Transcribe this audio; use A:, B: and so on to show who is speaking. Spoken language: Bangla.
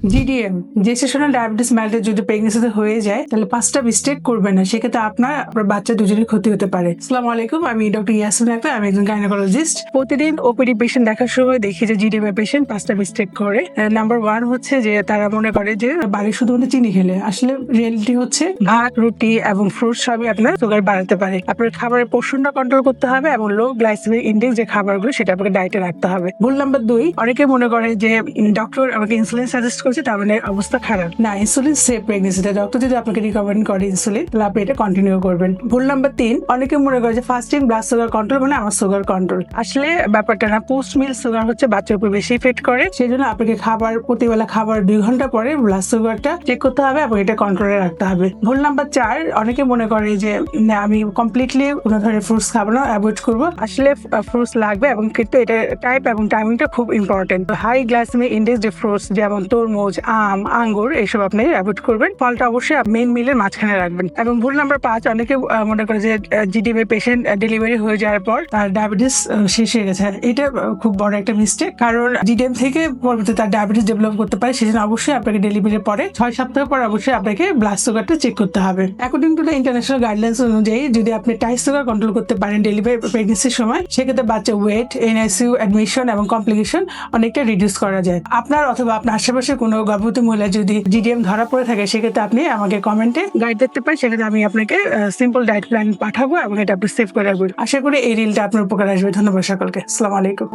A: জিডিএম জেস্টেশনাল ডায়াবেটিস মেলাইটাস যদি প্রেগনেন্সিতে হয়ে যায় তাহলে 5টা মিস্টেক করবেন না, সেক্ষেত্রে আপনার বাচ্চা দুজনের ক্ষতি হতে পারে। আসসালামু আলাইকুম, আমি ডক্টর ইয়াসমিন আক্তার, আমি একজন গাইনোকোলজিস্ট। প্রতিদিন ওপিডি পেশেন্ট দেখার সময় দেখি যে জিডিএম এর পেশেন্ট 5টা মিস্টেক করে। নাম্বার 1 হচ্ছে যে তারা মনে করে যে বাড়ি শুধু চিনি খেলে, আসলে রিয়েলিটি হচ্ছে ভাত, রুটি এবং ফ্রুটস সবই আপনার সুগার বাড়াতে পারে। আপনার খাবারের পোর্শনটা কন্ট্রোল করতে হবে এবং লো গ্লাইসেমিক ইনডেক্স যে খাবারগুলো সেটা আপনাকে ডায়েটে রাখতে হবে। ভুল নাম্বার 2, অনেকে মনে করে যে ডক্টর আমাকে ইনসুলিন সাজেস্ট করছে তার মানে অবস্থা খারাপ। না, ইনসুলিন সেভ প্রেগনেন্সিতে। ডক্টর যদি আপনাকে রিকমেন্ড করে ইনসুলিন, তাহলে আপনি এটা কন্টিনিউ করবেন। ভুল নাম্বার 3, অনেকে মনে করে যে ফাস্টিং ব্লাড সুগার কন্ট্রোল মানে আমার সুগার কন্ট্রোল। আসলে ব্যাপারটা না, পোস্ট মিল সুগার হচ্ছে বাচ্চার উপর বেশি ইফেক্ট করে। সেই জন্য আপনাকে প্রতিবেলা খাবার 2 ঘন্টা পরে ব্লাড সুগারটা চেক করতে হবে এবং এটা কন্ট্রোলে রাখতে হবে। ভুল নাম্বার 4, অনেকে মনে করে যে না, আমি কমপ্লিটলি কোনো ধরনের ফ্রুটস খাবো না, অ্যাভয়েড করবো। আসলে ফ্রুটস লাগবে এবং কিন্তু এটা টাইপ এবং টাইমিংটা খুব ইম্পর্টেন্ট। হাই গ্লাইসেমিক ইনডেক্স যে ফ্রুটস যেমন তরমুজ, আম, আঙ্গুর এসব আপনি অ্যাভয়েড করবেন। ফলটা অবশ্যই মেইন মিলের মাঝখানে রাখবেন। এবং ভুল নাম্বার 5, অনেকে মনে করে যে জিডিএম পেশেন্ট ডেলিভারি হয়ে যাওয়ার পর তার ডায়াবেটিস শেষ হয়ে গেছে। এটা খুব বড় একটা মিস্টেক, কারণ জিডিএম থেকে পরবর্তীতে তার ডায়াবেটিস ডেভেলপ করতে পারে। সেজন্য অবশ্যই আপনাকে ডেলিভারির পরে 6 সপ্তাহ পর অবশ্যই আপনাকে ব্লাড সুগারটা চেক করতে হবে। According to the international guidelines অনুযায়ী যদি আপনি টাইপ সুগার কন্ট্রোল করতে পারেন ডেলিভারি প্রেগনেন্সির সময়, সেক্ষেত্রে বাচ্চা ওয়েট, এনআইসিইউ অ্যাডমিশন এবং কমপ্লিকেশন অনেকটা রিডিউস করা যায়। আপনার অথবা আপনার আশেপাশে কোনো গর্ভবতী মহিলা যদি জিডিএম ধরা পড়ে থাকে, সেক্ষেত্রে আপনি আমাকে কমেন্টে গাইড দিতে পারেন। সেক্ষেত্রে আমি আপনাকে সিম্পল ডায়েট প্ল্যান পাঠাবো এবং এটা আপনি সেভ করে রাখবেন। আশা করি এই রিলটা আপনার উপকার আসবে। ধন্যবাদ সকলকে। আসসালামু আলাইকুম।